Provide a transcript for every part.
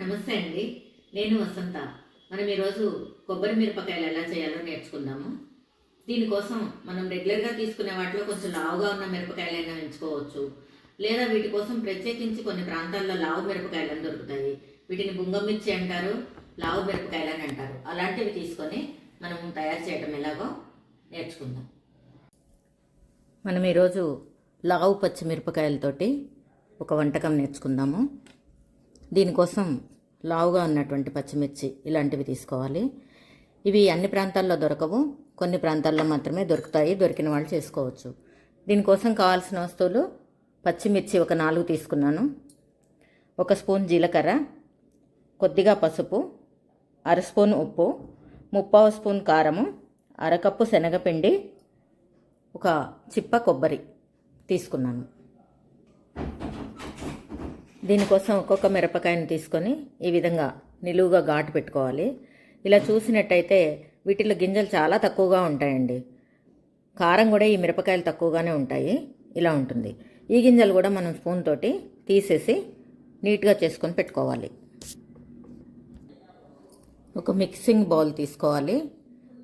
నమస్తే అండి, నేను వసంత. మనం ఈరోజు కొబ్బరి మిరపకాయలు ఎలా చేయాలో నేర్చుకుందాము. దీనికోసం మనం రెగ్యులర్గా తీసుకునే వాటిలో కొంచెం లావుగా ఉన్న మిరపకాయలైనా ఎంచుకోవచ్చు, లేదా వీటి కోసం ప్రత్యేకించి కొన్ని ప్రాంతాల్లో లావు మిరపకాయలని దొరుకుతాయి. వీటిని బుంగమిర్చి అంటారు, లావు మిరపకాయలని అంటారు. అలాంటివి తీసుకొని మనం తయారు చేయటం ఎలాగో నేర్చుకుందాం. మనం ఈరోజు లావు పచ్చిమిరపకాయలతోటి ఒక వంటకం నేర్చుకుందాము. దీనికోసం లావుగా ఉన్నటువంటి పచ్చిమిర్చి ఇలాంటివి తీసుకోవాలి. ఇవి అన్ని ప్రాంతాల్లో దొరకవు, కొన్ని ప్రాంతాల్లో మాత్రమే దొరుకుతాయి. దొరికిన వాళ్ళు చేసుకోవచ్చు. దీనికోసం కావాల్సిన వస్తువులు: పచ్చిమిర్చి ఒక 4 తీసుకున్నాను, 1 స్పూన్ జీలకర్ర, కొద్దిగా పసుపు, 1/2 స్పూన్ ఉప్పు, 3/4 స్పూన్ కారము, 1/2 కప్పు శనగపిండి, ఒక చిప్ప కొబ్బరి తీసుకున్నాను. దీనికోసం ఒక్కొక్క మిరపకాయను తీసుకొని ఈ విధంగా నిలువుగా ఘాటు పెట్టుకోవాలి. ఇలా చూసినట్టయితే వీటిలో గింజలు చాలా తక్కువగా ఉంటాయండి. కారం కూడా ఈ మిరపకాయలు తక్కువగానే ఉంటాయి. ఇలా ఉంటుంది. ఈ గింజలు కూడా మనం స్పూన్ తోటి తీసేసి నీట్గా చేసుకొని పెట్టుకోవాలి. ఒక మిక్సింగ్ బౌల్ తీసుకోవాలి.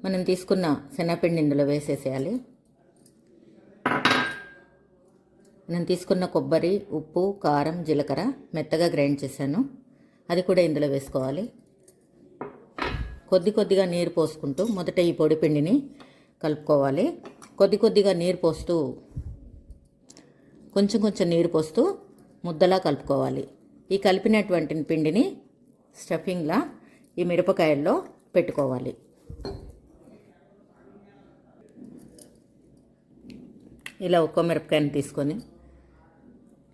మనం తీసుకున్న శనగపిండి ఇందులో వేసేసేయాలి. నేను తీసుకున్న కొబ్బరి, ఉప్పు, కారం, జీలకర్ర మెత్తగా గ్రైండ్ చేశాను, అది కూడా ఇందులో వేసుకోవాలి. కొద్దిగా నీరు పోసుకుంటూ మొదట ఈ పొడి పిండిని కలుపుకోవాలి. కొద్దిగా నీరు పోస్తూ కొంచెం నీరు పోస్తూ ముద్దలా కలుపుకోవాలి. ఈ కలిపినటువంటి పిండిని స్టఫింగ్లా ఈ మిరపకాయల్లో పెట్టుకోవాలి. ఇలా ఒక్కో మిరపకాయని తీసుకొని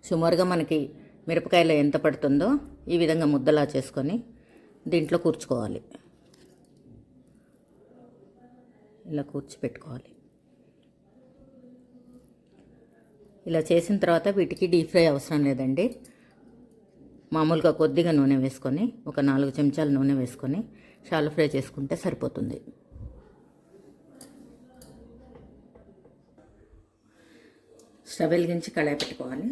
సుమారుగా మనకి మిరపకాయలో ఎంత పడుతుందో ఈ విధంగా ముద్దలా చేసుకొని దీంట్లో కూర్చుకోవాలి. ఇలా కూర్చిపెట్టుకోవాలి. ఇలా చేసిన తర్వాత వీటికి డీప్ ఫ్రై అవసరం లేదండి. మామూలుగా కొద్దిగా నూనె వేసుకొని, ఒక 4 చెంచాలు నూనె వేసుకొని షాలో ఫ్రై చేసుకుంటే సరిపోతుంది. స్టవ్ వెలిగించి కడాయి పెట్టుకోవాలి.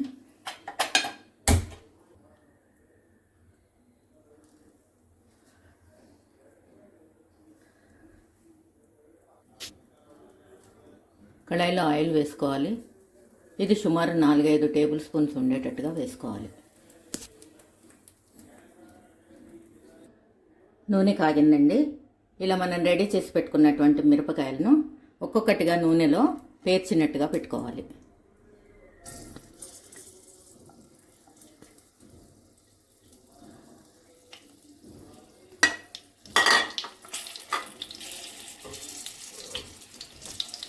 కడాయిలో ఆయిల్ వేసుకోవాలి. ఇది సుమారు 4-5 టేబుల్ స్పూన్స్ ఉండేటట్టుగా వేసుకోవాలి. నూనె కాగిందండి. ఇలా మనం రెడీ చేసి పెట్టుకున్నటువంటి మిరపకాయలను ఒక్కొక్కటిగా నూనెలో పేర్చినట్టుగా పెట్టుకోవాలి.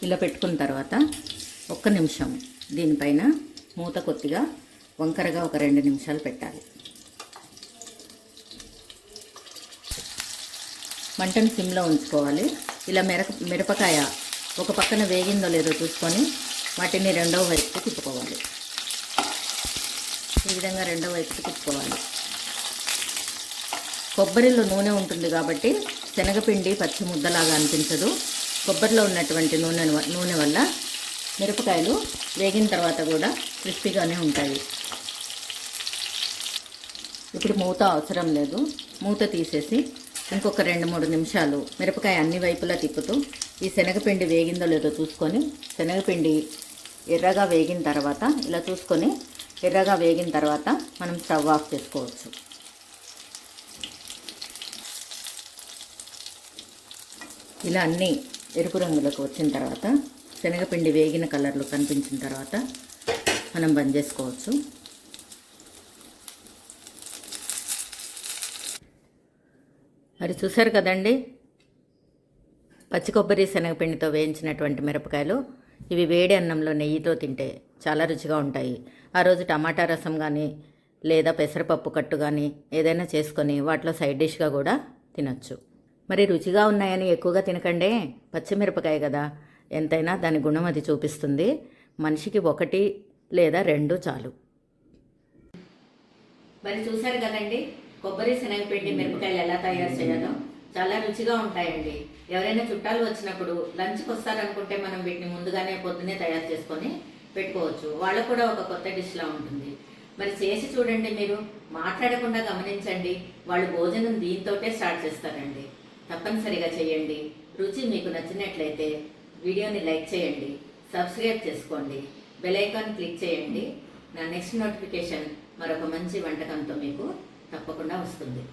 ఇలా పెట్టుకున్న తర్వాత 1 నిమిషం దీనిపైన మూత కొద్దిగా వంకరగా ఒక 2 నిమిషాలు పెట్టాలి. మంటను సిమ్లో ఉంచుకోవాలి. ఇలా మిరపకాయ ఒక పక్కన వేగిందో లేదో చూసుకొని వాటిని రెండవ వైపుకి తిప్పుకోవాలి. ఈ విధంగా రెండవ వైపుకి తిప్పుకోవాలి. కొబ్బరిలో నూనె ఉంటుంది కాబట్టి శనగపిండి పచ్చి ముద్దలాగా అనిపించదు. కొబ్బరిలో ఉన్నటువంటి నూనె వల్ల మిరపకాయలు వేగిన తర్వాత కూడా క్రిస్పీగానే ఉంటాయి. ఇప్పుడు మూత అవసరం లేదు. మూత తీసేసి ఇంకొక 2-3 నిమిషాలు మిరపకాయ అన్ని వైపులా తిప్పుతూ ఈ శనగపిండి వేగిందో లేదో చూసుకొని, శనగపిండి ఎర్రగా వేగిన తర్వాత ఇలా చూసుకొని ఎర్రగా వేగిన తర్వాత మనం స్టవ్ ఆఫ్ చేసుకోవచ్చు. ఇలా అన్నీ ఎరుపు రంగులోకి వచ్చిన తర్వాత, శనగపిండి వేగిన కలర్లు కనిపించిన తర్వాత మనం బంద్ చేసుకోవచ్చు. మరి చూసారు కదండి, పచ్చి కొబ్బరి శనగపిండితో వేయించినటువంటి మిరపకాయలు. ఇవి వేడి అన్నంలో నెయ్యితో తింటే చాలా రుచిగా ఉంటాయి. ఆ రోజు టమాటా రసం కానీ లేదా పెసరపప్పు కట్టు కానీ ఏదైనా చేసుకొని వాటిలో సైడ్ డిష్గా కూడా తినచ్చు. మరి రుచిగా ఉన్నాయని ఎక్కువగా తినకండే, పచ్చిమిరపకాయ కదా, ఎంతైనా దాని గుణం అది చూపిస్తుంది. మనిషికి 1 లేదా 2 చాలు. మరి చూశారు కదండి, కొబ్బరి శనగపిండి మిరపకాయలు ఎలా తయారు చేయాలో. చాలా రుచిగా ఉంటాయండి. ఎవరైనా చుట్టాలు వచ్చినప్పుడు లంచ్కి వస్తారనుకుంటే మనం వీటిని ముందుగానే పొద్దునే తయారు చేసుకొని పెట్టుకోవచ్చు. వాళ్ళకు కూడా ఒక కొత్త డిష్లా ఉంటుంది. మరి చేసి చూడండి మీరు. మాట్లాడకుండా గమనించండి, వాళ్ళు భోజనం దీంతోటే స్టార్ట్ చేస్తారండి. తప్పనిసరిగా చేయండి. రుచి మీకు నచ్చినట్లయితే వీడియోని లైక్ చేయండి, సబ్స్క్రైబ్ చేసుకోండి, బెల్ ఐకాన్ క్లిక్ చేయండి. నా నెక్స్ట్ నోటిఫికేషన్ మరొక మంచి వంటకంతో మీకు తప్పకుండా వస్తుంది.